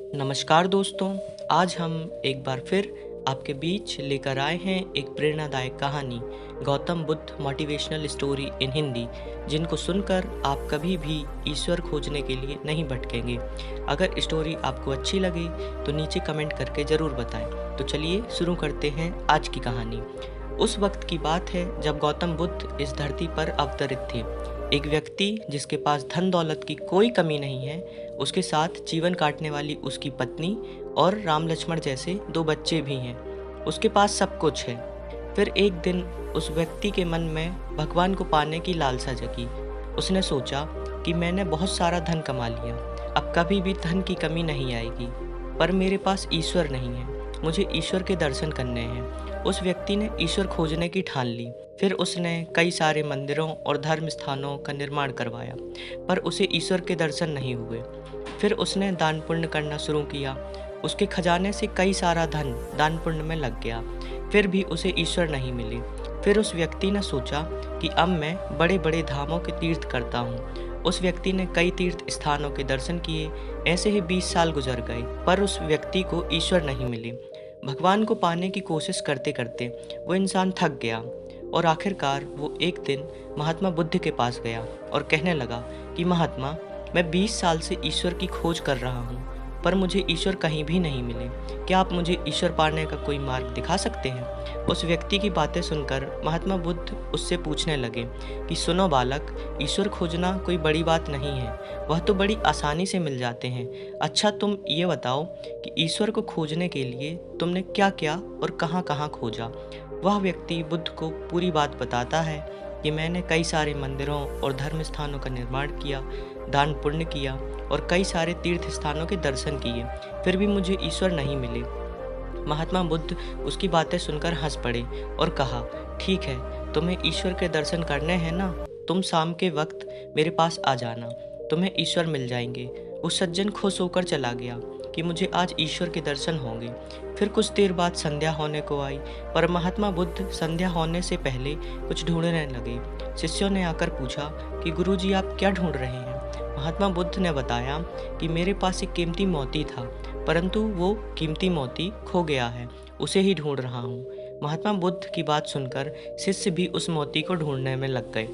नमस्कार दोस्तों, आज हम एक बार फिर आपके बीच लेकर आए हैं एक प्रेरणादायक कहानी, Gautam Buddha motivational story in Hindi, जिनको सुनकर आप कभी भी ईश्वर खोजने के लिए नहीं भटकेंगे। अगर स्टोरी आपको अच्छी लगे तो नीचे कमेंट करके ज़रूर बताएं। तो चलिए शुरू करते हैं आज की कहानी। उस वक्त की बात है जब गौतम बुद्ध इस धरती पर अवतरित थे। एक व्यक्ति जिसके पास धन दौलत की कोई कमी नहीं है, उसके साथ जीवन काटने वाली उसकी पत्नी और राम लक्ष्मण जैसे 2 बच्चे भी हैं। उसके पास सब कुछ है। फिर एक दिन उस व्यक्ति के मन में भगवान को पाने की लालसा जगी। उसने सोचा कि मैंने बहुत सारा धन कमा लिया, अब कभी भी धन की कमी नहीं आएगी, पर मेरे पास ईश्वर नहीं है, मुझे ईश्वर के दर्शन करने हैं। उस व्यक्ति ने ईश्वर खोजने की ठान ली। फिर उसने कई सारे मंदिरों और धर्म स्थानों का निर्माण करवाया, पर उसे ईश्वर के दर्शन नहीं हुए। फिर उसने दान पुण्य करना शुरू किया। उसके खजाने से कई सारा धन दान पुण्य में लग गया, फिर भी उसे ईश्वर नहीं मिले। फिर उस व्यक्ति ने सोचा कि अब मैं बड़े बड़े धामों के तीर्थ करता हूँ। उस व्यक्ति ने कई तीर्थ स्थानों के दर्शन किए। ऐसे ही 20 साल गुजर गए, पर उस व्यक्ति को ईश्वर नहीं मिले। भगवान को पाने की कोशिश करते करते वो इंसान थक गया और आखिरकार वो एक दिन महात्मा बुद्ध के पास गया और कहने लगा कि महात्मा, मैं 20 साल से ईश्वर की खोज कर रहा हूँ, पर मुझे ईश्वर कहीं भी नहीं मिले। क्या आप मुझे ईश्वर पाने का कोई मार्ग दिखा सकते हैं? उस व्यक्ति की बातें सुनकर महात्मा बुद्ध उससे पूछने लगे कि सुनो बालक, ईश्वर खोजना कोई बड़ी बात नहीं है, वह तो बड़ी आसानी से मिल जाते हैं। अच्छा, तुम ये बताओ कि ईश्वर को खोजने के लिए तुमने क्या क्या और कहाँ कहाँ खोजा? वह व्यक्ति बुद्ध को पूरी बात बताता है कि मैंने कई सारे मंदिरों और धर्म स्थानों का निर्माण किया, दान पुण्य किया और कई सारे तीर्थ स्थानों के दर्शन किए, फिर भी मुझे ईश्वर नहीं मिले। महात्मा बुद्ध उसकी बातें सुनकर हंस पड़े और कहा, ठीक है, तुम्हें ईश्वर के दर्शन करने हैं ना, तुम शाम के वक्त मेरे पास आ जाना, तुम्हें ईश्वर मिल जाएंगे। उस सज्जन खुश होकर चला गया कि मुझे आज ईश्वर के दर्शन होंगे। फिर कुछ देर बाद संध्या होने को आई, पर महात्मा बुद्ध संध्या होने से पहले कुछ ढूंढने लगे। शिष्यों ने आकर पूछा कि गुरुजी, आप क्या ढूंढ रहे हैं? महात्मा बुद्ध ने बताया कि मेरे पास एक कीमती मोती था, परंतु वो कीमती मोती खो गया है, उसे ही ढूंढ रहा हूँ। महात्मा बुद्ध की बात सुनकर शिष्य भी उस मोती को ढूंढने में लग गए।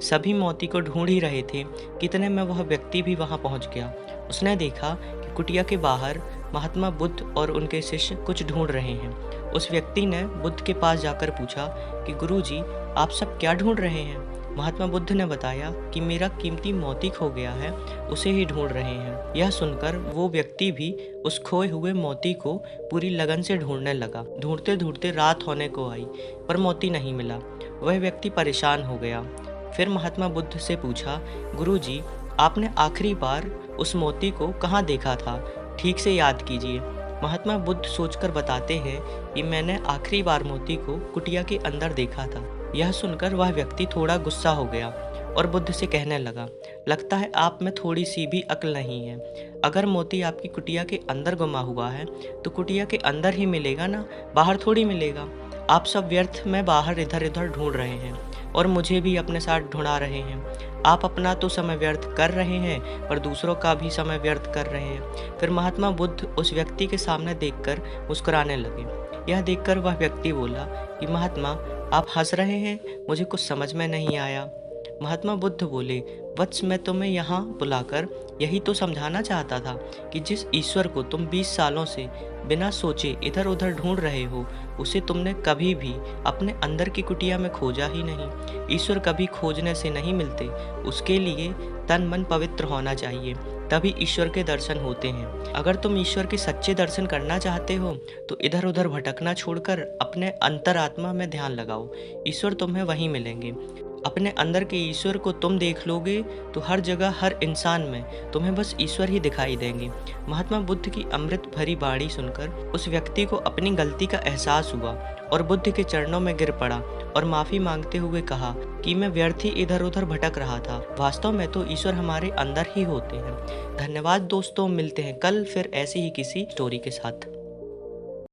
सभी मोती को ढूंढ ही रहे थे, कितने में वह व्यक्ति भी वहां पहुंच गया। उसने देखा कि कुटिया के बाहर महात्मा बुद्ध और उनके शिष्य कुछ ढूंढ रहे हैं। उस व्यक्ति ने बुद्ध के पास जाकर पूछा कि गुरुजी, आप सब क्या ढूंढ रहे हैं? महात्मा बुद्ध ने बताया कि मेरा कीमती मोती खो गया है, उसे ही ढूंढ रहे हैं। यह सुनकर वो व्यक्ति भी उस खोए हुए मोती को पूरी लगन से ढूंढने लगा। ढूंढते ढूंढते रात होने को आई, पर मोती नहीं मिला। वह व्यक्ति परेशान हो गया। फिर महात्मा बुद्ध से पूछा, गुरुजी, आपने आखिरी बार उस मोती को कहाँ देखा था? ठीक से याद कीजिए। महात्मा बुद्ध सोचकर बताते हैं कि मैंने आखिरी बार मोती को कुटिया के अंदर देखा था। यह सुनकर वह व्यक्ति थोड़ा गुस्सा हो गया और बुद्ध से कहने लगा, लगता है आप में थोड़ी सी भी अक्ल नहीं है। अगर मोती आपकी कुटिया के अंदर गुमा हुआ है तो कुटिया के अंदर ही मिलेगा ना, बाहर थोड़ी मिलेगा। आप सब व्यर्थ में बाहर इधर उधर ढूंढ रहे हैं और मुझे भी अपने साथ ढूंढा रहे हैं। आप अपना तो समय व्यर्थ कर रहे हैं, पर दूसरों का भी समय व्यर्थ कर रहे हैं। फिर महात्मा बुद्ध उस व्यक्ति के सामने देखकर मुस्कुराने लगे। यह देखकर वह व्यक्ति बोला कि महात्मा, आप हंस रहे हैं, मुझे कुछ समझ में नहीं आया। महात्मा बुद्ध बोले, वत्स, मैं तुम्हें यहाँ बुलाकर यही तो समझाना चाहता था कि जिस ईश्वर को तुम 20 सालों से बिना सोचे इधर उधर ढूंढ रहे हो, उसे तुमने कभी भी अपने अंदर की कुटिया में खोजा ही नहीं। ईश्वर कभी खोजने से नहीं मिलते, उसके लिए तन मन पवित्र होना चाहिए, तभी ईश्वर के दर्शन होते हैं। अगर तुम ईश्वर के सच्चे दर्शन करना चाहते हो तो इधर उधर भटकना छोड़कर अपने अंतरात्मा में ध्यान लगाओ, ईश्वर तुम्हें वहीं मिलेंगे। अपने अंदर के ईश्वर को तुम देख लोगे तो हर जगह, हर इंसान में तुम्हें बस ईश्वर ही दिखाई देंगे। महात्मा बुद्ध की अमृत भरी वाणी सुनकर उस व्यक्ति को अपनी गलती का एहसास हुआ और बुद्ध के चरणों में गिर पड़ा और माफ़ी मांगते हुए कहा कि मैं व्यर्थ ही इधर उधर भटक रहा था, वास्तव में तो ईश्वर हमारे अंदर ही होते हैं। धन्यवाद दोस्तों, मिलते हैं कल फिर ऐसी ही किसी स्टोरी के साथ।